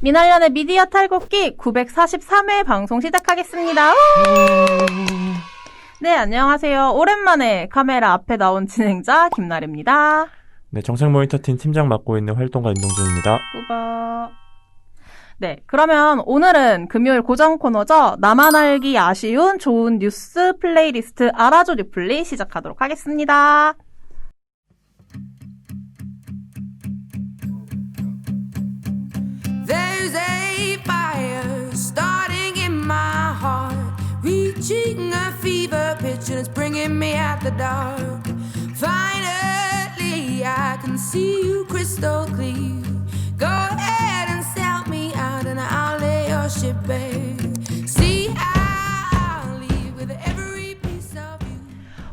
미날연의 미디어 탈곡기 943회 방송 시작하겠습니다. 네, 안녕하세요. 오랜만에 카메라 앞에 나온 진행자 김나래입니다. 네, 정책 모니터팀 팀장 맡고 있는 활동가 임동준입니다. 꾸벅. 네, 그러면 오늘은 금요일 고정 코너죠. 나만 알기 아쉬운 좋은 뉴스 플레이리스트 알아줘 뉴플리 시작하도록 하겠습니다. There's a fire starting in my heart, reaching a fever pitch and it's bringing me out the dark. Finally, I can see you crystal clear. Go ahead and sell me out and I'll lay your ship bare. See, I'll leave with every piece of you.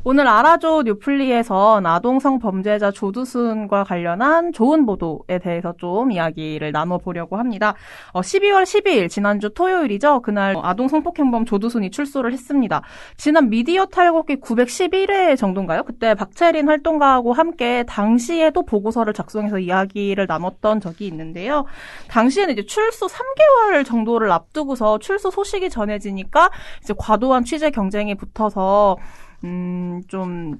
오늘 알아줘 뉴플리에선 아동성 범죄자 조두순과 관련한 좋은 보도에 대해서 좀 이야기를 나눠보려고 합니다. 12월 12일 지난주 토요일이죠. 그날 아동성폭행범 조두순이 출소를 했습니다. 지난 미디어 탈곡기 911회 정도인가요? 그때 박채린 활동가하고 함께 당시에도 보고서를 작성해서 이야기를 나눴던 적이 있는데요. 당시에는 이제 출소 3개월 정도를 앞두고서 출소 소식이 전해지니까 이제 과도한 취재 경쟁이 붙어서 좀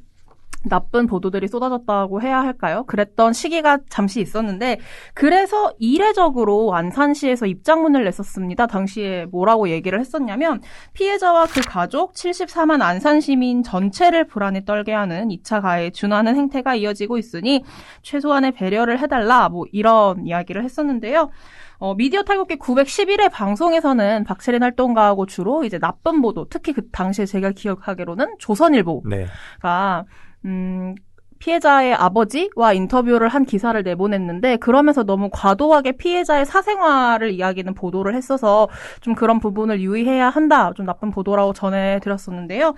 나쁜 보도들이 쏟아졌다고 해야 할까요? 그랬던 시기가 잠시 있었는데 그래서 이례적으로 안산시에서 입장문을 냈었습니다. 당시에 뭐라고 얘기를 했었냐면 피해자와 그 가족 74만 안산 시민 전체를 불안에 떨게 하는 2차 가해에 준하는 행태가 이어지고 있으니 최소한의 배려를 해달라 뭐 이런 이야기를 했었는데요. 미디어 탈곡기 911회 방송에서는 박채린 활동가하고 주로 이제 나쁜 보도, 특히 그 당시에 제가 기억하기로는 조선일보가 피해자의 아버지와 인터뷰를 한 기사를 내보냈는데 그러면서 너무 과도하게 피해자의 사생활을 이야기하는 보도를 했어서 좀 그런 부분을 유의해야 한다. 좀 나쁜 보도라고 전해드렸었는데요.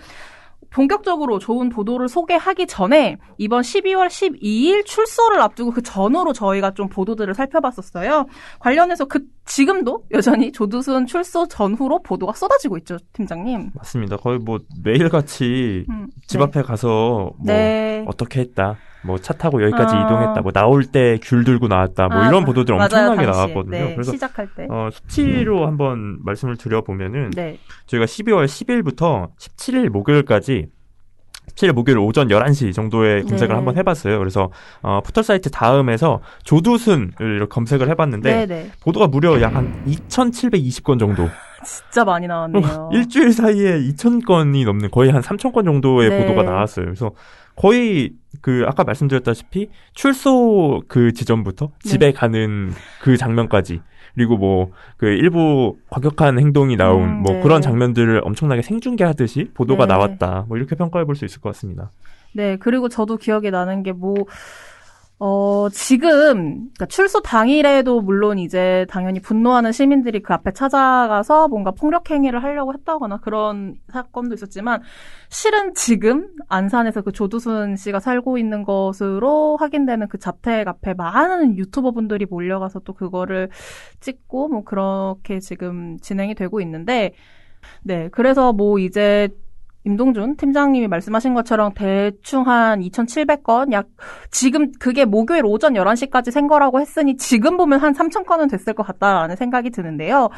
본격적으로 좋은 보도를 소개하기 전에 이번 12월 12일 출소를 앞두고 그 전후로 저희가 좀 보도들을 살펴봤었어요. 관련해서 지금도 여전히 조두순 출소 전후로 보도가 쏟아지고 있죠, 팀장님. 맞습니다. 거의 뭐 매일같이 집 앞에 가서 뭐 어떻게 했다. 뭐 차 타고 여기까지 이동했다. 뭐 나올 때 귤 들고 나왔다. 뭐 이런 보도들 엄청나게 나왔거든요. 네, 그래서 시작할 때. 수치로 한번 말씀을 드려보면은 저희가 12월 10일부터 17일 목요일까지 17일 목요일 오전 11시 정도에 검색을 한번 해봤어요. 그래서 포털 사이트 다음에서 조두순을 이렇게 검색을 해봤는데 보도가 무려 약 한 2,720건 정도. 진짜 많이 나왔네요. 일주일 사이에 2,000건이 넘는 거의 한 3,000건 정도의 보도가 나왔어요. 그래서 거의 아까 말씀드렸다시피 출소 그 지점부터 집에 가는 그 장면까지 그리고 뭐 일부 과격한 행동이 나온 그런 장면들을 엄청나게 생중계하듯이 보도가 나왔다. 뭐 이렇게 평가해 볼 수 있을 것 같습니다. 네, 그리고 저도 기억에 나는 게 지금, 그러니까 출소 당일에도 물론 이제 당연히 분노하는 시민들이 그 앞에 찾아가서 뭔가 폭력행위를 하려고 했다거나 그런 사건도 있었지만, 실은 지금 안산에서 그 조두순 씨가 살고 있는 것으로 확인되는 그 자택 앞에 많은 유튜버 분들이 몰려가서 또 그거를 찍고 뭐 그렇게 지금 진행이 되고 있는데, 네, 그래서 뭐 이제 임동준 팀장님이 말씀하신 것처럼 대충 한 2,700건 지금 그게 목요일 오전 11시까지 센 거라고 했으니 지금 보면 한 3,000건은 됐을 것 같다라는 생각이 드는데요.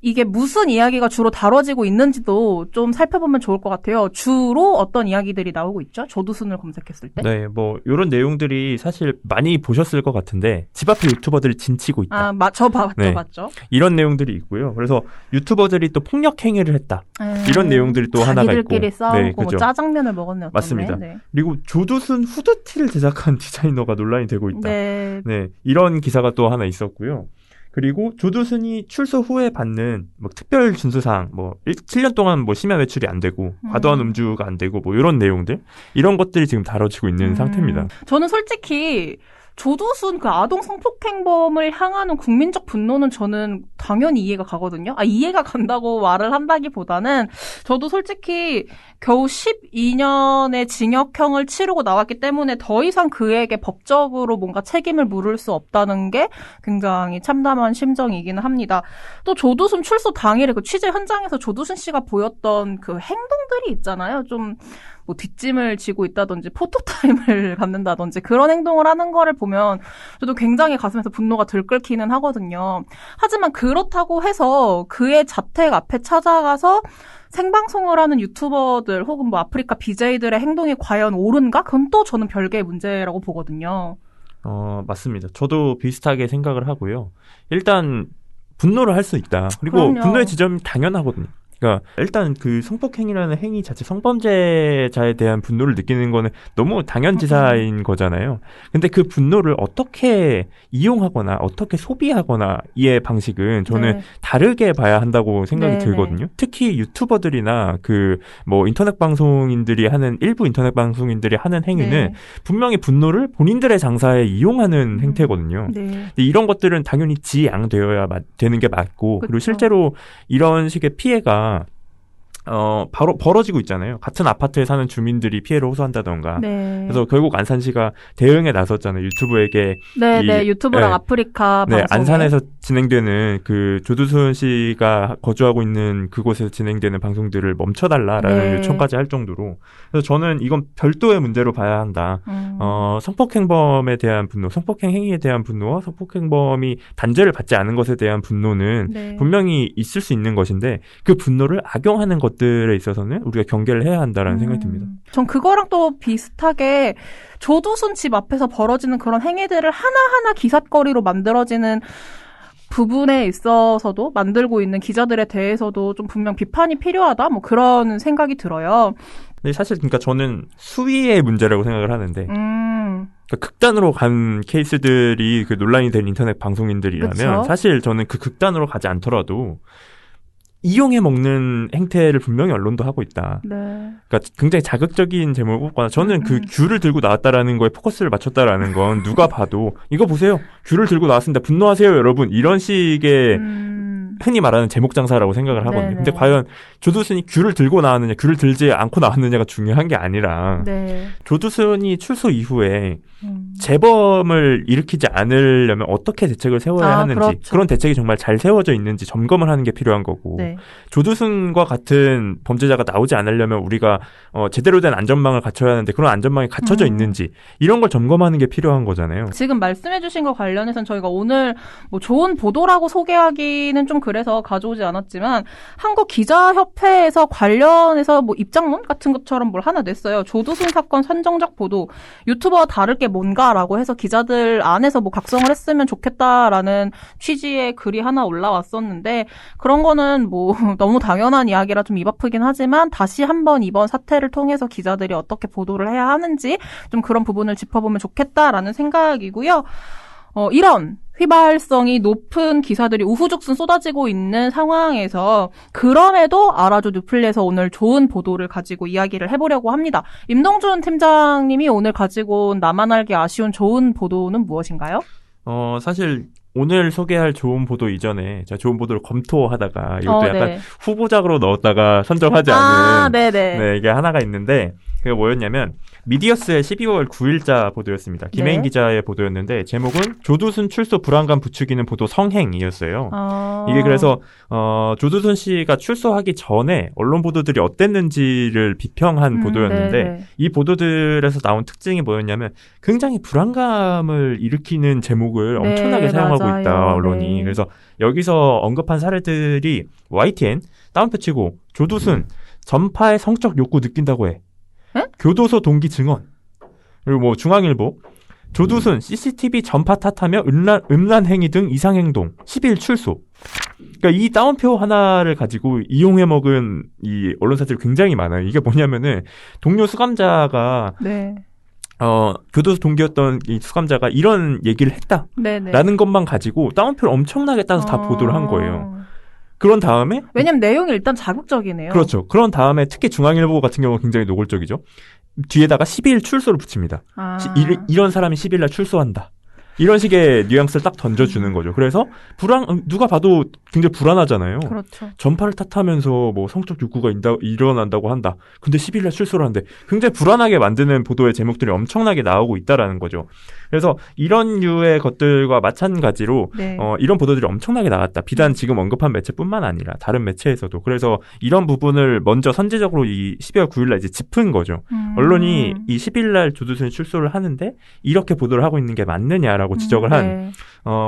이게 무슨 이야기가 주로 다뤄지고 있는지도 좀 살펴보면 좋을 것 같아요. 주로 어떤 이야기들이 나오고 있죠? 조두순을 검색했을 때? 네, 뭐 이런 내용들이 사실 많이 보셨을 것 같은데 집 앞에 유튜버들이 진치고 있다. 저 봤죠. 이런 내용들이 있고요. 그래서 유튜버들이 또 폭력 행위를 했다. 이런 내용들이 또 하나가 있고. 자기들끼리 싸우고 뭐 짜장면을 먹었네. 맞습니다. 그리고 조두순 후드티를 제작한 디자이너가 논란이 되고 있다. 네, 이런 기사가 또 하나 있었고요. 그리고 조두순이 출소 후에 받는 뭐 특별 준수사항, 7년 동안 심야 외출이 안 되고 과도한 음주가 안 되고 이런 내용들, 이런 것들이 지금 다뤄지고 있는 상태입니다. 저는 솔직히 조두순 그 아동 성폭행범을 향하는 국민적 분노는 저는 당연히 이해가 가거든요. 이해가 간다고 말을 한다기보다는 저도 솔직히 겨우 12년의 징역형을 치르고 나왔기 때문에 더 이상 그에게 법적으로 뭔가 책임을 물을 수 없다는 게 굉장히 참담한 심정이기는 합니다. 또 조두순 출소 당일에 그 취재 현장에서 조두순 씨가 보였던 그 행동들이 있잖아요. 좀 뭐 뒷짐을 지고 있다든지 포토타임을 갖는다든지 그런 행동을 하는 거를 보면 저도 굉장히 가슴에서 분노가 들끓기는 하거든요. 하지만 그렇다고 해서 그의 자택 앞에 찾아가서 생방송을 하는 유튜버들 혹은 뭐 아프리카 BJ들의 행동이 과연 옳은가? 그건 또 저는 별개의 문제라고 보거든요. 맞습니다. 저도 비슷하게 생각을 하고요. 일단 분노를 할 수 있다. 그리고 그럼요. 분노의 지점이 당연하거든요. 그러니까 일단 그 성폭행이라는 행위 자체 성범죄자에 대한 분노를 느끼는 거는 너무 당연지사인 거잖아요. 근데 그 분노를 어떻게 이용하거나 어떻게 소비하거나 이의 방식은 저는 네. 다르게 봐야 한다고 생각이 네, 들거든요. 특히 유튜버들이나 그 뭐 인터넷 방송인들이 하는 일부 인터넷 방송인들이 하는 행위는 네. 분명히 분노를 본인들의 장사에 이용하는 행태거든요. 네. 근데 이런 것들은 당연히 지양되어야 되는 게 맞고, 그리고 그쵸. 실제로 이런 식의 피해가 바로 벌어지고 있잖아요. 같은 아파트에 사는 주민들이 피해를 호소한다던가. 네. 그래서 결국 안산시가 대응에 나섰잖아요. 유튜브에게. 네, 유튜브랑 네. 아프리카 네, 방송에. 안산에서 진행되는 그 조두순 씨가 거주하고 있는 그곳에서 진행되는 방송들을 멈춰달라라는 네. 요청까지 할 정도로. 그래서 저는 이건 별도의 문제로 봐야 한다. 성폭행범에 대한 분노, 성폭행 행위에 대한 분노와 성폭행범이 단죄를 받지 않은 것에 대한 분노는 네. 분명히 있을 수 있는 것인데 그 분노를 악용하는 것들에 있어서는 우리가 경계를 해야 한다라는 생각이 듭니다. 전 그거랑 또 비슷하게 조두순 집 앞에서 벌어지는 그런 행위들을 하나하나 기삿거리로 만들어지는 부분에 있어서도 만들고 있는 기자들에 대해서도 좀 분명 비판이 필요하다 뭐 그런 생각이 들어요. 근데 사실 그러니까 저는 수위의 문제라고 생각을 하는데 그러니까 극단으로 간 케이스들이 그 논란이 된 인터넷 방송인들이라면 그쵸? 사실 저는 그 극단으로 가지 않더라도 이용해 먹는 행태를 분명히 언론도 하고 있다. 네. 그러니까 굉장히 자극적인 제목을 뽑거나 저는 그 귤을 들고 나왔다라는 거에 포커스를 맞췄다라는 건 누가 봐도 이거 보세요. 귤을 들고 나왔습니다. 분노하세요, 여러분. 이런 식의 흔히 말하는 제목 장사라고 생각을 하거든요. 네네. 근데 과연 조두순이 귤을 들고 나왔느냐, 귤을 들지 않고 나왔느냐가 중요한 게 아니라 네. 조두순이 출소 이후에 재범을 일으키지 않으려면 어떻게 대책을 세워야 하는지 그렇죠. 그런 대책이 정말 잘 세워져 있는지 점검을 하는 게 필요한 거고 네. 조두순과 같은 범죄자가 나오지 않으려면 우리가 제대로 된 안전망을 갖춰야 하는데 그런 안전망이 갖춰져 있는지 이런 걸 점검하는 게 필요한 거잖아요. 지금 말씀해주신 것 관련해서는 저희가 오늘 뭐 좋은 보도라고 소개하기는 좀 그래서 가져오지 않았지만 한국기자협회에서 관련해서 뭐 입장문 같은 것처럼 뭘 하나 냈어요. 조두순 사건 선정적 보도 유튜버와 다를 게 뭔가라고 해서 기자들 안에서 뭐 각성을 했으면 좋겠다라는 취지의 글이 하나 올라왔었는데 그런 거는 뭐 너무 당연한 이야기라 좀 입 아프긴 하지만 다시 한번 이번 사태를 통해서 기자들이 어떻게 보도를 해야 하는지 좀 그런 부분을 짚어보면 좋겠다라는 생각이고요. 이런 휘발성이 높은 기사들이 우후죽순 쏟아지고 있는 상황에서 그럼에도 알아줘 뉴플리에서 오늘 좋은 보도를 가지고 이야기를 해보려고 합니다. 임동준 팀장님이 오늘 가지고 온 나만 알기 아쉬운 좋은 보도는 무엇인가요? 사실 오늘 소개할 좋은 보도 이전에 제가 좋은 보도를 검토하다가 이것도 약간 네. 후보작으로 넣었다가 선정하지 않은 네네. 이게 하나가 있는데 그게 뭐였냐면 미디어스의 12월 9일자 보도였습니다. 김혜인 네. 기자의 보도였는데 제목은 조두순 출소 불안감 부추기는 보도 성행이었어요. 이게 그래서 조두순 씨가 출소하기 전에 언론 보도들이 어땠는지를 비평한 보도였는데 네네. 이 보도들에서 나온 특징이 뭐였냐면 굉장히 불안감을 일으키는 제목을 네, 엄청나게 사용하고 맞아요. 있다 언론이. 네. 그래서 여기서 언급한 사례들이 YTN 다운표 치고 조두순 전파의 성적 욕구 느낀다고 해. 에? 교도소 동기 증언. 그리고 뭐 중앙일보 조두순 CCTV 전파 탓하며 음란 행위 등 이상 행동 10일 출소. 그러니까 이 다운표 하나를 가지고 이용해 먹은 이 언론사들이 굉장히 많아요. 이게 뭐냐면은 동료 수감자가 네. 교도소 동기였던 이 수감자가 이런 얘기를 했다라는 네네. 것만 가지고 다운표를 엄청나게 따서 다 보도를 한 거예요. 그런 다음에 왜냐면 내용이 일단 자극적이네요. 그렇죠. 그런 다음에 특히 중앙일보 같은 경우는 굉장히 노골적이죠. 뒤에다가 10일 출소를 붙입니다. 이런 사람이 10일 날 출소한다. 이런 식의 뉘앙스를 딱 던져주는 거죠. 그래서 누가 봐도 굉장히 불안하잖아요. 그렇죠. 전파를 탓하면서 뭐 성적 욕구가 일어난다고 한다. 근데 10일날 출소를 하는데 굉장히 불안하게 만드는 보도의 제목들이 엄청나게 나오고 있다라는 거죠. 그래서 이런 류의 것들과 마찬가지로 네. 이런 보도들이 엄청나게 나왔다. 비단 지금 언급한 매체뿐만 아니라 다른 매체에서도. 그래서 이런 부분을 먼저 선제적으로 이 12월 9일날 이제 짚은 거죠. 언론이 이 10일날 조두순이 출소를 하는데 이렇게 보도를 하고 있는 게 맞느냐라고 지적을 한. 네.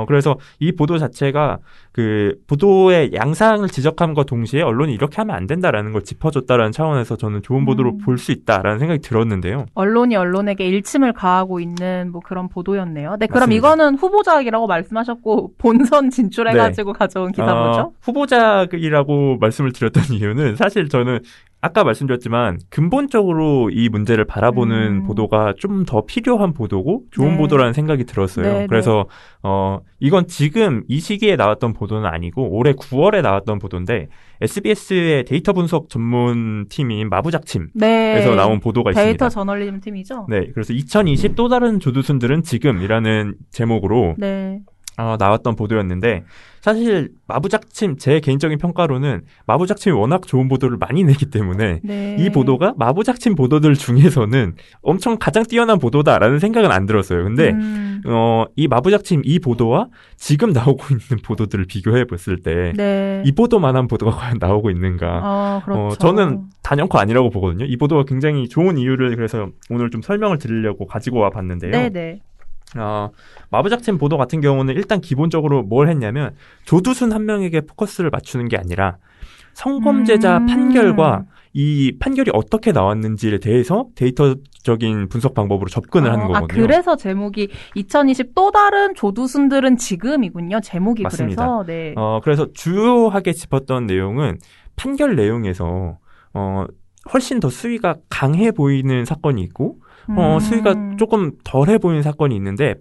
그래서 이 보도 자체가 그 보도의 양상을 지적함과 동시에 언론이 이렇게 하면 안 된다라는 걸 짚어줬다라는 차원에서 저는 좋은 보도로 볼 수 있다라는 생각이 들었는데요. 언론이 언론에게 일침을 가하고 있는 뭐 그런 보도였네요. 네, 그럼 맞습니다. 이거는 후보작이라고 말씀하셨고 본선 진출해가지고 가져온 기사뭐죠? 후보작이라고 말씀을 드렸던 이유는 사실 저는 아까 말씀드렸지만 근본적으로 이 문제를 바라보는 보도가 좀 더 필요한 보도고 좋은 네. 보도라는 생각이 들었어요. 네, 그래서 이건 지금 이 시기에 나왔던 보도는 아니고 올해 9월에 나왔던 보도인데 SBS의 데이터 분석 전문 팀인 마부작침에서 네. 나온 보도가 있습니다. 데이터 저널리즘 팀이죠? 네, 그래서 2020 또 다른 조두순들은 지금이라는 제목으로 네. 나왔던 보도였는데 사실 마부작침 제 개인적인 평가로는 마부작침이 워낙 좋은 보도를 많이 내기 때문에 네. 이 보도가 마부작침 보도들 중에서는 엄청 가장 뛰어난 보도다라는 생각은 안 들었어요. 근데 이 마부작침 이 보도와 지금 나오고 있는 보도들을 비교해 봤을 때 네. 이 보도만한 보도가 과연 나오고 있는가? 그렇죠. 저는 단연코 아니라고 보거든요. 이 보도가 굉장히 좋은 이유를 그래서 오늘 좀 설명을 드리려고 가지고 와 봤는데요. 네네. 마부작침 보도 같은 경우는 일단 기본적으로 뭘 했냐면 조두순 한 명에게 포커스를 맞추는 게 아니라 성범죄자 판결과 이 판결이 어떻게 나왔는지에 대해서 데이터적인 분석 방법으로 접근을 하는 거거든요. 그래서 제목이 2020 또 다른 조두순들은 지금이군요. 제목이 맞습니다. 그래서. 네. 그래서 주요하게 짚었던 내용은 판결 내용에서 훨씬 더 수위가 강해 보이는 사건이 있고 수위가 조금 덜해 보이는 사건이 있는데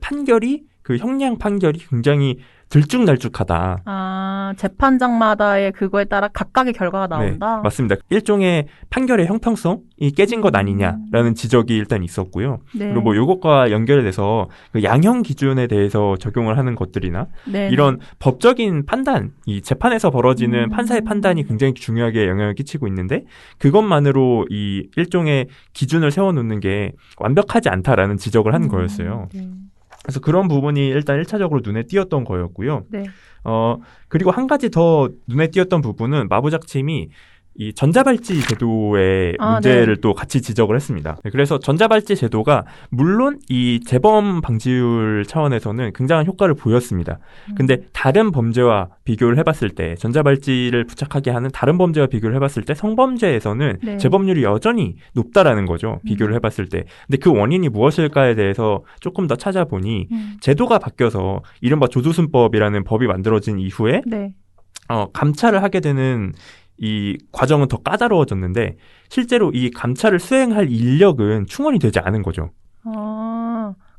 그 형량 판결이 굉장히 들쭉날쭉하다. 재판장마다의 그거에 따라 각각의 결과가 나온다? 네, 맞습니다. 일종의 판결의 형평성이 깨진 것 아니냐라는 지적이 일단 있었고요. 네. 그리고 뭐 이것과 연결돼서 그 양형 기준에 대해서 적용을 하는 것들이나 네. 이런 법적인 판단, 이 재판에서 벌어지는 판사의 판단이 굉장히 중요하게 영향을 끼치고 있는데 그것만으로 이 일종의 기준을 세워놓는 게 완벽하지 않다라는 지적을 한 거였어요. 네. 그래서 그런 부분이 일단 1차적으로 눈에 띄었던 거였고요. 네. 그리고 한 가지 더 눈에 띄었던 부분은 마부작침이 이 전자발찌 제도의 문제를 네. 또 같이 지적을 했습니다. 그래서 전자발찌 제도가 물론 이 재범 방지율 차원에서는 굉장한 효과를 보였습니다. 근데 다른 범죄와 비교를 해봤을 때 전자발찌를 부착하게 하는 다른 범죄와 비교를 해봤을 때 성범죄에서는 네. 재범률이 여전히 높다라는 거죠. 비교를 해봤을 때. 근데 그 원인이 무엇일까에 대해서 조금 더 찾아보니 제도가 바뀌어서 이른바 조두순법이라는 법이 만들어진 이후에 네. 감찰을 하게 되는 이 과정은 더 까다로워졌는데 실제로 이 감찰을 수행할 인력은 충원이 되지 않은 거죠.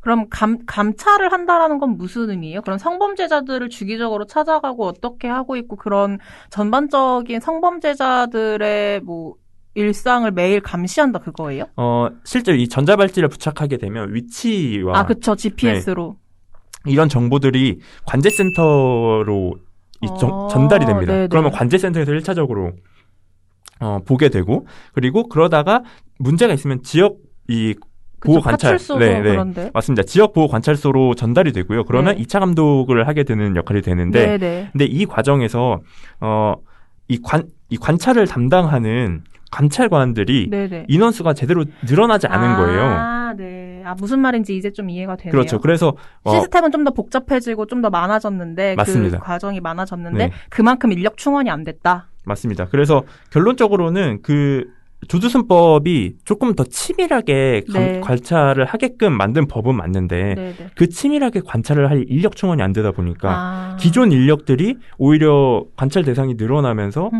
그럼 감찰을 한다라는 건 무슨 의미예요? 그럼 성범죄자들을 주기적으로 찾아가고 어떻게 하고 있고 그런 전반적인 성범죄자들의 뭐 일상을 매일 감시한다 그거예요? 실제로 이 전자발찌를 부착하게 되면 위치와 그쵸. GPS로. 네, 이런 정보들이 관제센터로 전달이 됩니다. 네네. 그러면 관제센터에서 1차적으로 보게 되고 그리고 그러다가 문제가 있으면 지역 이 보호 관찰, 파출소도 그런데. 맞습니다. 지역 보호 관찰소로 전달이 되고요. 그러면 네. 2차 감독을 하게 되는 역할이 되는데, 네네. 근데 이 과정에서 이 관찰을 담당하는 감찰관들이 네네. 인원수가 제대로 늘어나지 않은 거예요. 네. 무슨 말인지 이제 좀 이해가 되네요. 그렇죠. 그래서 시스템은 좀 더 복잡해지고 좀 더 많아졌는데 맞습니다. 그 과정이 많아졌는데 네. 그만큼 인력 충원이 안 됐다. 맞습니다. 그래서 결론적으로는 그 조두순법이 조금 더 치밀하게 네. 관찰을 하게끔 만든 법은 맞는데 네네. 그 치밀하게 관찰을 할 인력 충원이 안 되다 보니까 기존 인력들이 오히려 관찰 대상이 늘어나면서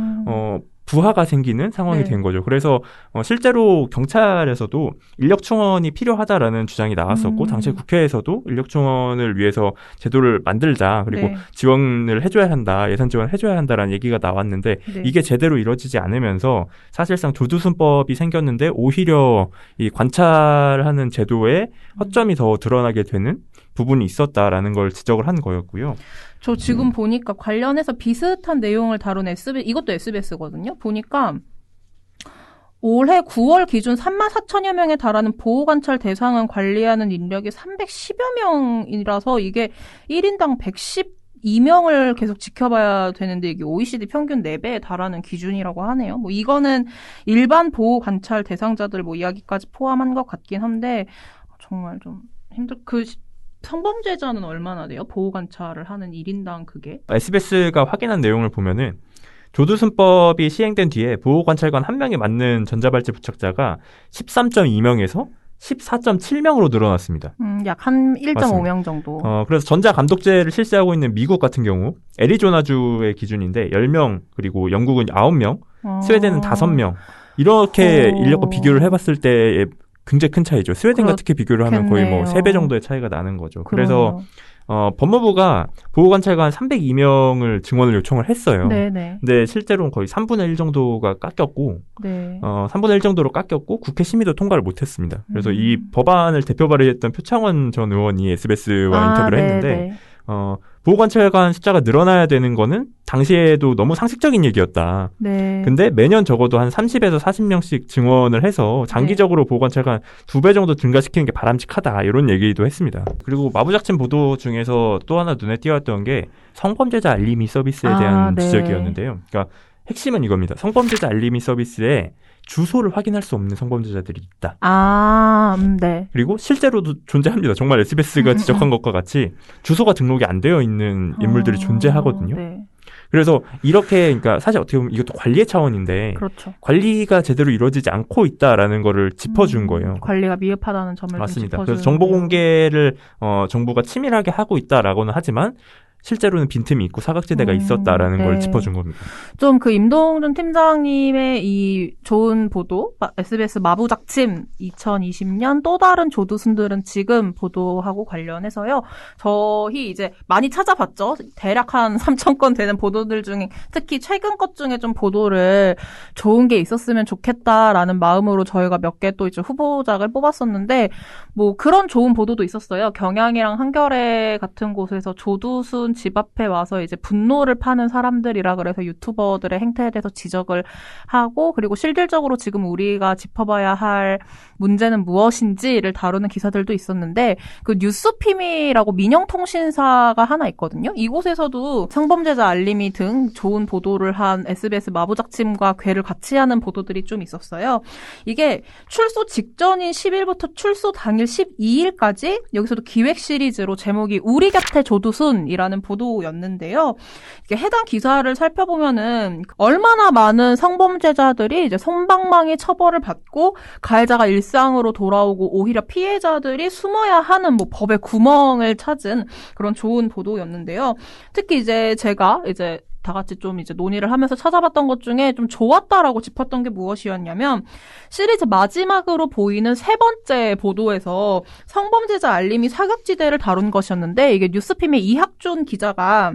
부하가 생기는 상황이 네. 된 거죠. 그래서 실제로 경찰에서도 인력 충원이 필요하다라는 주장이 나왔었고 당시 국회에서도 인력 충원을 위해서 제도를 만들자 그리고 네. 지원을 해줘야 한다, 예산 지원을 해줘야 한다라는 얘기가 나왔는데 네. 이게 제대로 이루어지지 않으면서 사실상 조두순법이 생겼는데 오히려 이 관찰하는 제도에 허점이 더 드러나게 되는 부분이 있었다라는 걸 지적을 한 거였고요. 저 지금 보니까 관련해서 비슷한 내용을 다룬 이것도 SBS거든요. 보니까 올해 9월 기준 34,000여 명에 달하는 보호관찰 대상을 관리하는 인력이 310여 명이라서 이게 1인당 112명을 계속 지켜봐야 되는데 이게 OECD 평균 4배에 달하는 기준이라고 하네요. 뭐 이거는 일반 보호관찰 대상자들 뭐 이야기까지 포함한 것 같긴 한데 정말 좀 성범죄자는 얼마나 돼요? 보호관찰을 하는 1인당 그게? SBS가 확인한 내용을 보면은 조두순법이 시행된 뒤에 보호관찰관 1명에 맞는 전자발찌 부착자가 13.2명에서 14.7명으로 늘어났습니다. 약 한 1.5명 정도. 그래서 전자감독제를 실시하고 있는 미국 같은 경우 애리조나주의 기준인데 10명, 그리고 영국은 9명, 스웨덴은 5명. 이렇게 인력과 비교를 해봤을 때 굉장히 큰 차이죠. 스웨덴과 특히 비교를 하면 거의 뭐 3배 정도의 차이가 나는 거죠. 그래서 법무부가 보호관찰관 302명을 증원을 요청을 했어요. 네네. 근데 실제로는 거의 3분의 1 정도가 깎였고, 네. 3분의 1 정도로 깎였고, 국회 심의도 통과를 못했습니다. 그래서 이 법안을 대표 발의했던 표창원 전 의원이 SBS와 인터뷰를 했는데, 보호관찰관 숫자가 늘어나야 되는 거는 당시에도 너무 상식적인 얘기였다. 네. 근데 매년 적어도 한 30에서 40명씩 증원을 해서 장기적으로 보호관찰관 2배 정도 증가시키는 게 바람직하다. 이런 얘기도 했습니다. 그리고 마부작침 보도 중에서 또 하나 눈에 띄었던 게 성범죄자 알림이 서비스에 대한 지적이었는데요. 그러니까 핵심은 이겁니다. 성범죄자 알림이 서비스에 주소를 확인할 수 없는 성범죄자들이 있다. 네. 그리고 실제로도 존재합니다. 정말 SBS가 지적한 것과 같이 주소가 등록이 안 되어 있는 인물들이 존재하거든요. 네. 그래서 이렇게, 그러니까 사실 어떻게 보면 이것도 관리의 차원인데, 그렇죠. 관리가 제대로 이루어지지 않고 있다라는 거를 짚어준 거예요. 관리가 미흡하다는 점을 맞습니다. 좀 짚어주는. 그래서 정보 공개를 정부가 치밀하게 하고 있다라고는 하지만 실제로는 빈틈이 있고 사각지대가 있었다라는 걸 짚어준 겁니다. 좀 그 임동준 팀장님의 이 좋은 보도, SBS 마부작침 2020년 또 다른 조두순들은 지금 보도하고 관련해서요. 저희 이제 많이 찾아봤죠. 대략 한 3,000건 되는 보도들 중에 특히 최근 것 중에 좀 보도를 좋은 게 있었으면 좋겠다라는 마음으로 저희가 몇 개 또 이제 후보작을 뽑았었는데 뭐 그런 좋은 보도도 있었어요. 경향이랑 한겨레 같은 곳에서 조두순 집 앞에 와서 이제 분노를 파는 사람들이라 그래서 유튜버들의 행태에 대해서 지적을 하고, 그리고 실질적으로 지금 우리가 짚어봐야 할 문제는 무엇인지를 다루는 기사들도 있었는데, 그 뉴스피미라고 민영통신사가 하나 있거든요. 이곳에서도 성범죄자 알림이 등 좋은 보도를 한 SBS 마부작침과 궤를 같이 하는 보도들이 좀 있었어요. 이게 출소 직전인 10일부터 출소 당일 12일까지 여기서도 기획 시리즈로 제목이 우리 곁에 조두순이라는 보도였는데요. 이게 해당 기사를 살펴보면은 얼마나 많은 성범죄자들이 이제 솜방망이 처벌을 받고 가해자가 일상으로 돌아오고 오히려 피해자들이 숨어야 하는 뭐 법의 구멍을 찾은 그런 좋은 보도였는데요. 특히 이제 제가 이제 다 같이 좀 이제 논의를 하면서 찾아봤던 것 중에 좀 좋았다라고 짚었던 게 무엇이었냐면, 시리즈 마지막으로 보이는 3번째 보도에서 성범죄자 알림이 사각지대를 다룬 것이었는데, 이게 뉴스핌의 이학준 기자가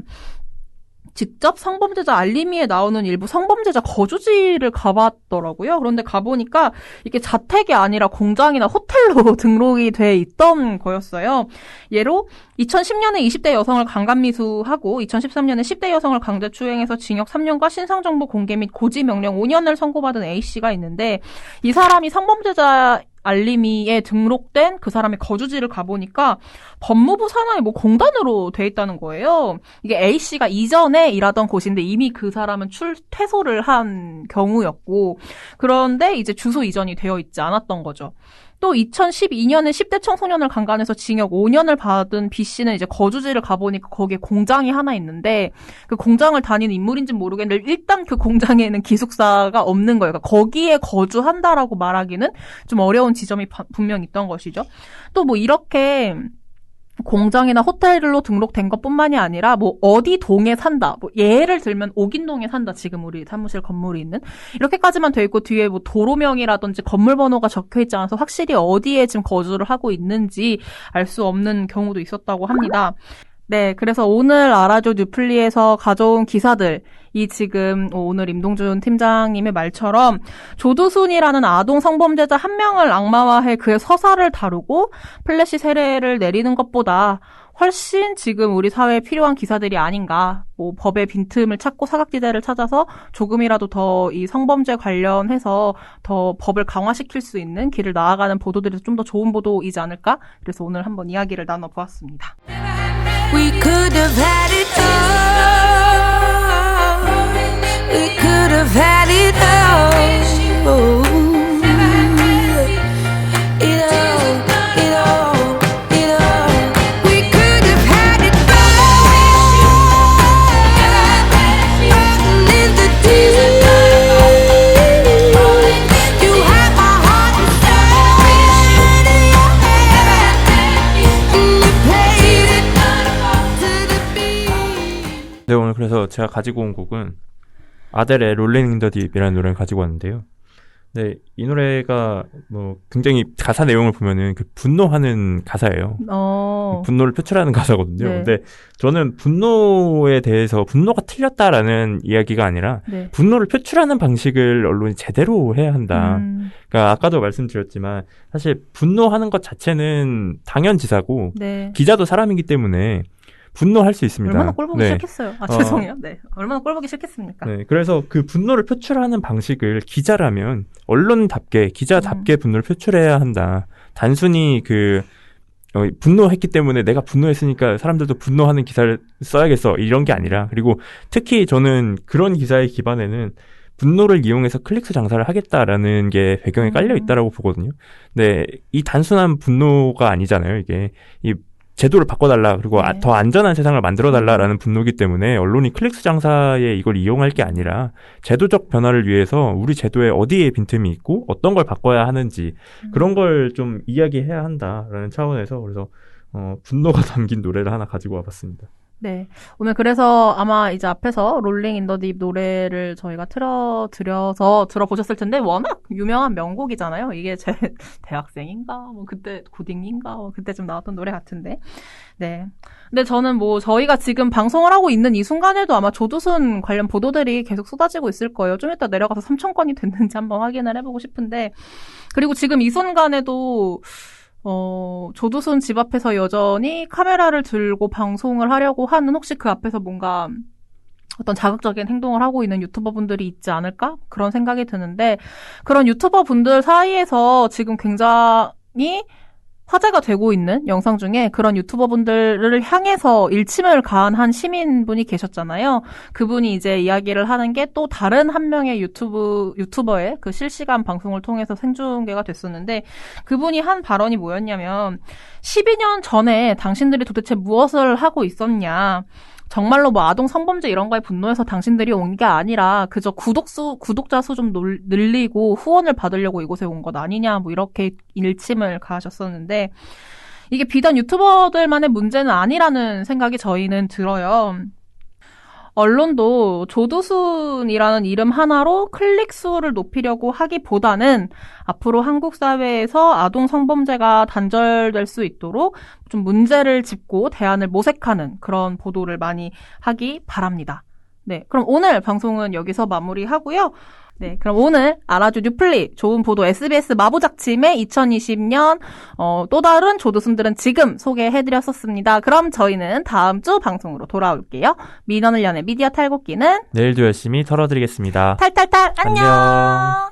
직접 성범죄자 알림이에 나오는 일부 성범죄자 거주지를 가봤더라고요. 그런데 가보니까 이게 자택이 아니라 공장이나 호텔로 등록이 돼 있던 거였어요. 예로 2010년에 20대 여성을 강간미수하고 2013년에 10대 여성을 강제추행해서 징역 3년과 신상정보 공개 및 고지명령 5년을 선고받은 A씨가 있는데, 이 사람이 성범죄자 알림이에 등록된 그 사람의 거주지를 가보니까 법무부 산하의 뭐 공단으로 돼 있다는 거예요. 이게 A씨가 이전에 일하던 곳인데 이미 그 사람은 퇴소를 한 경우였고, 그런데 이제 주소 이전이 되어 있지 않았던 거죠. 또 2012년에 10대 청소년을 강간해서 징역 5년을 받은 B씨는 이제 거주지를 가보니까 거기에 공장이 하나 있는데, 그 공장을 다니는 인물인지는 모르겠는데 일단 그 공장에는 기숙사가 없는 거예요. 그러니까 거기에 거주한다라고 말하기는 좀 어려운 지점이 분명 있던 것이죠. 또 뭐 이렇게 공장이나 호텔로 등록된 것뿐만이 아니라 뭐 어디 동에 산다, 뭐 예를 들면 옥인동에 산다, 지금 우리 사무실 건물이 있는, 이렇게까지만 돼 있고 뒤에 뭐 도로명이라든지 건물 번호가 적혀 있지 않아서 확실히 어디에 지금 거주를 하고 있는지 알 수 없는 경우도 있었다고 합니다. 네, 그래서 오늘 알아줘 뉴플리에서 가져온 기사들이 지금 오늘 임동준 팀장님의 말처럼 조두순이라는 아동 성범죄자 한 명을 악마화해 그의 서사를 다루고 플래시 세례를 내리는 것보다 훨씬 지금 우리 사회에 필요한 기사들이 아닌가. 뭐 법의 빈틈을 찾고 사각지대를 찾아서 조금이라도 더 이 성범죄 관련해서 더 법을 강화시킬 수 있는 길을 나아가는 보도들이 좀 더 좋은 보도이지 않을까? 그래서 오늘 한번 이야기를 나눠보았습니다. We could have had it all. We could have had it all. It all, it all, it all. We could have had it all. Falling in the deep. You had my heart inside of your hand, and you played it to the beat. 네, 오늘 그래서 제가 가지고 온 곡은 아델의 롤링 인 더 딥이라는 노래를 가지고 왔는데요. 네, 이 노래가 뭐 굉장히 가사 내용을 보면은 그 분노하는 가사예요. 분노를 표출하는 가사거든요. 네. 근데 저는 분노에 대해서 분노가 틀렸다라는 이야기가 아니라 네. 분노를 표출하는 방식을 언론이 제대로 해야 한다. 그러니까 아까도 말씀드렸지만 사실 분노하는 것 자체는 당연지사고 네. 기자도 사람이기 때문에 분노할 수 있습니다. 얼마나 꼴보기 네. 싫겠어요. 죄송해요. 네. 얼마나 꼴보기 싫겠습니까? 네, 그래서 그 분노를 표출하는 방식을 기자라면 언론답게 기자답게 분노를 표출해야 한다. 단순히 분노했기 때문에 내가 분노했으니까 사람들도 분노하는 기사를 써야겠어 이런 게 아니라, 그리고 특히 저는 그런 기사의 기반에는 분노를 이용해서 클릭수 장사를 하겠다라는 게 배경에 깔려 있다라고 보거든요. 네, 이 단순한 분노가 아니잖아요. 이게 이 제도를 바꿔달라, 그리고 네. 더 안전한 세상을 만들어달라라는 분노이기 때문에 언론이 클릭수 장사에 이걸 이용할 게 아니라 제도적 변화를 위해서 우리 제도에 어디에 빈틈이 있고 어떤 걸 바꿔야 하는지 그런 걸 좀 이야기해야 한다라는 차원에서 그래서 분노가 담긴 노래를 하나 가지고 와봤습니다. 네. 오늘 그래서 아마 이제 앞에서 롤링 인 더 딥 노래를 저희가 틀어드려서 들어보셨을 텐데 워낙 유명한 명곡이잖아요. 이게 제 대학생인가? 뭐 그때 고딩인가? 뭐 그때쯤 나왔던 노래 같은데. 네. 근데 저는 뭐 저희가 지금 방송을 하고 있는 이 순간에도 아마 조두순 관련 보도들이 계속 쏟아지고 있을 거예요. 좀 이따 내려가서 3,000건이 됐는지 한번 확인을 해보고 싶은데. 그리고 지금 이 순간에도 조두순 집 앞에서 여전히 카메라를 들고 방송을 하려고 하는, 혹시 그 앞에서 뭔가 어떤 자극적인 행동을 하고 있는 유튜버 분들이 있지 않을까? 그런 생각이 드는데, 그런 유튜버 분들 사이에서 지금 굉장히 화제가 되고 있는 영상 중에 그런 유튜버 분들을 향해서 일침을 가한 한 시민분이 계셨잖아요. 그분이 이제 이야기를 하는 게 또 다른 한 명의 유튜버의 그 실시간 방송을 통해서 생중계가 됐었는데, 그분이 한 발언이 뭐였냐면 12년 전에 당신들이 도대체 무엇을 하고 있었냐. 정말로 뭐 아동 성범죄 이런 거에 분노해서 당신들이 온 게 아니라 그저 구독자 수 좀 늘리고 후원을 받으려고 이곳에 온 것 아니냐, 뭐 이렇게 일침을 가하셨었는데, 이게 비단 유튜버들만의 문제는 아니라는 생각이 저희는 들어요. 언론도 조두순이라는 이름 하나로 클릭 수를 높이려고 하기보다는 앞으로 한국 사회에서 아동 성범죄가 단절될 수 있도록 좀 문제를 짚고 대안을 모색하는 그런 보도를 많이 하기 바랍니다. 네, 그럼 오늘 방송은 여기서 마무리하고요. 네, 그럼 오늘 알아줘 뉴플리 좋은 보도 SBS 마부작침의 2020년 또 다른 조두순들은 지금 소개해드렸었습니다. 그럼 저희는 다음 주 방송으로 돌아올게요. 민원을 연애 미디어 탈곡기는 내일도 열심히 털어드리겠습니다. 탈탈탈 안녕.